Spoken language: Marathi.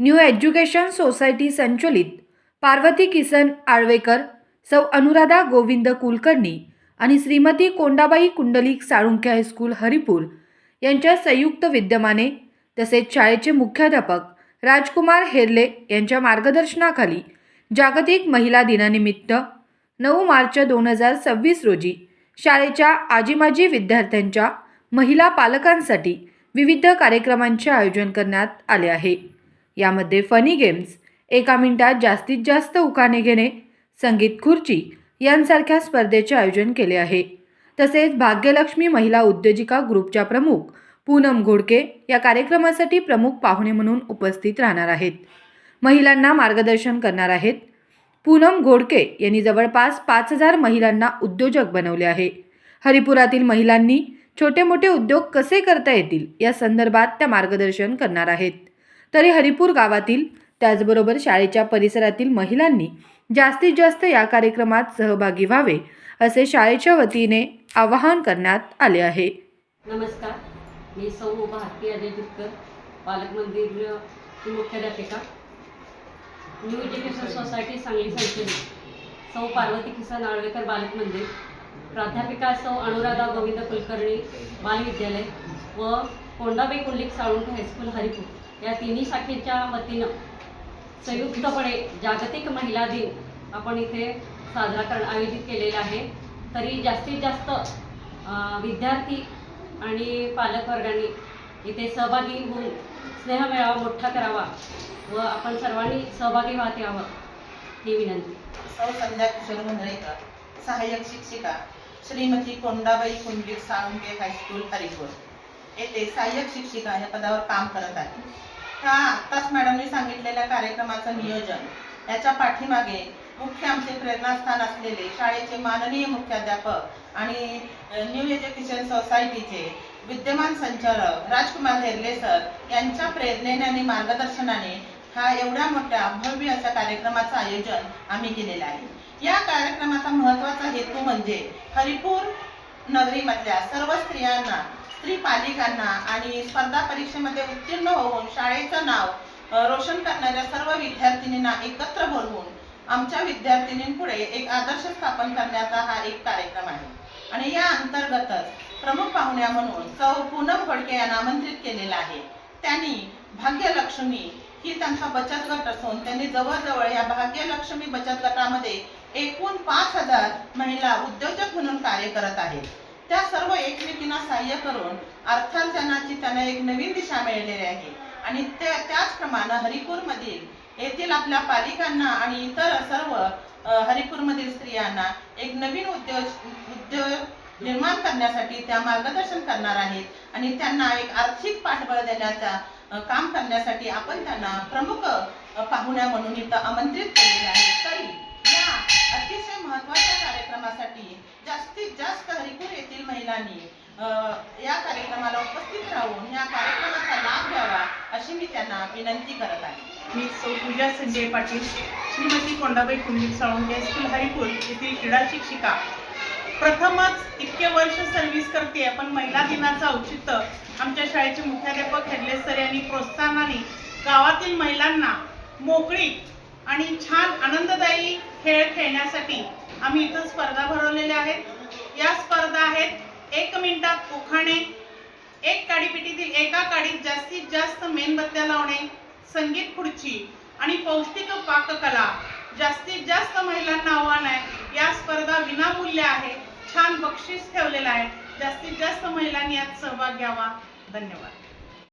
न्यू एज्युकेशन सोसायटी संचलित पार्वती किसन आळवेकर, सौ अनुराधा गोविंद कुलकर्णी आणि श्रीमती कोंडाबाई कुंडलिक साळुंखे हायस्कूल हरिपूर यांच्या संयुक्त विद्यमाने तसेच शाळेचे मुख्याध्यापक राजकुमार हेरले यांच्या मार्गदर्शनाखाली जागतिक महिला दिनानिमित्त 9 मार्च 2026 रोजी शाळेच्या आजीमाजी विद्यार्थ्यांच्या महिला पालकांसाठी विविध कार्यक्रमांचे आयोजन करण्यात आले आहे। यामध्ये फनी गेम्स, 1 मिनिटात जास्तीत जास्त उखाणे घेणे, संगीत खुर्ची यांसारख्या स्पर्धेचे आयोजन केले आहे। तसेच भाग्यलक्ष्मी महिला उद्योजिका ग्रुपच्या प्रमुख पूनम घोडके या कार्यक्रमासाठी प्रमुख पाहुणे म्हणून उपस्थित राहणार आहेत। महिलांना मार्गदर्शन करणार आहेत। पूनम घोडके यांनी जवळपास 5000 महिलांना उद्योजक बनवले आहे। हरिपुरातील महिलांनी छोटे मोठे उद्योग कसे करता येतील या संदर्भात त्या मार्गदर्शन करणार आहेत। तरी हरिपूर गावातील त्याचबरोबर शाळेच्या परिसरातील महिलांनी जास्तीत जास्त या कार्यक्रमात सहभागी व्हावे असे शाळेच्या वतीने आवाहन करण्यात आले आहे। नमस्कार, मी सौ भारती अजय जितकर, बालक मंदिर मुख्याध्यापिका, न्यू एज्युकेशन सोसायटी सांगली संचलित सौ पार्वती किसन आळवेकर बालक मंदिर, प्राध्यापिका सौ अनुराधा गोविंद कुलकर्णी बालविद्यालय व कोंडाबाई कुंडलिक साळुंखे हायस्कूल हरिपूर या तिन्ही शाखेच्या वतीनं संयुक्तपणे जागतिक महिला दिन आपण इथे आयोजित केलेला आहे। तरी जास्तीत जास्त विद्यार्थी आणि पालक वर्गांनी इथे सहभागी होऊन स्नेहमेळावा मोठा करावा व आपण सर्वांनी सहभागी व्हावे यावं ही विनंती। सौ संध्या किशोर मुंद्रेकर, सहाय्यक शिक्षिका, श्रीमती कोंडाबाई कुंडलिक साळुंखे हायस्कूल हरिपूर येथे सहाय्यक शिक्षिका या पदावर काम करत आहे। आत्ताच मॅडमने सांगितलेल्या कार्यक्रमाचं नियोजन याच्या पाठीमागे मुख्य आमचे प्रेरणास्थान असलेले शाळेचे माननीय मुख्याध्यापक आणि न्यू एज्युकेशन सोसायटीचे विद्यमान संचालक राजकुमार हेरले सर यांच्या प्रेरणेने आणि मार्गदर्शनाने हा एवढ्या मोठ्या भव्य अशा कार्यक्रमाचं आयोजन आम्ही केलेलं आहे। या कार्यक्रमाचा महत्त्वाचा हेतू म्हणजे हरिपूर नगरीमधल्या सर्व स्त्रियांना, स्त्री पालिकांना आणि स्पर्धा परीक्षेमध्ये उत्तीर्ण होऊन शाळेचं नाव रोशन करणाऱ्या सर्व विद्यार्थिनींना एकत्र बोलवून आमच्या विद्यार्थिनींपुढे एक आदर्श स्थापन करण्याचा हा एक कार्यक्रम आहे। आणि या अंतर्गतच प्रमुख पाहुण्या म्हणून सौ पूनम घोडके यांना आमंत्रित केलेला आहे। त्यांनी भाग्यलक्ष्मी ही त्यांचा बचत गट असून त्यांनी जवळजवळ या भाग्यलक्ष्मी बचत गटामध्ये एकूण 5000 महिला उद्योजक म्हणून कार्य करत आहेत। त्या सर्व एकमेकींना सहाय्य करून अर्थार्जनाची त्यांना एक नवीन दिशा मिळालेली आहे। आणि त्याचप्रमाणे हरिपूरमधील येथील आपल्या पालिकांना आणि इतर सर्व हरिपूरमधील स्त्रियांना एक नवीन उद्योग निर्माण करण्यासाठी त्या मार्गदर्शन करणार आहेत आणि त्यांना एक आर्थिक पाठबळ देण्याचा काम करण्यासाठी आपण त्यांना प्रमुख पाहुण्या म्हणून इथं आमंत्रित केलेले आहे। तरी या अतिशय महत्त्वाच्या कार्यक्रमासाठी जास्तीत जास्त हरिपूर येथील महिलांनी या कार्यक्रमाला उपस्थित राहून या कार्यक्रमाचा लाभ घ्यावा अशी मी त्यांना विनंती करत आहे। मी सौ पूजा संजय पाटील, श्रीमती कोंडाबाई कुंडलिक साळुंखे हायस्कूल हरिपूर येथील क्रीडा शिक्षिका। प्रथमच इतके वर्ष सर्व्हिस करते, पण महिला दिनाचं औचित्य आमच्या शाळेचे मुख्याध्यापक हेरले सर यांनी प्रोत्साहनाने गावातील महिलांना मोकळीक आणि छान आनंददायी खेळ खेळण्यासाठी आम्ही इथं स्पर्धा भरवलेल्या आहेत। या स्पर्धा आहेत 1 मिनिटात उखाणे, एक काडीपेटीतील एका काडीत जास्तीत जास्त मेणबत्त्या लावणे, संगीत खुर्ची आणि पौष्टिक पाककला। जास्तीत जास्त महिलांना आव्हान आहे। या स्पर्धा विनामूल्य आहे, छान बक्षीस ठेवलेलं आहे। जास्तीत जास्त महिलांनी यात सहभाग घ्यावा। धन्यवाद।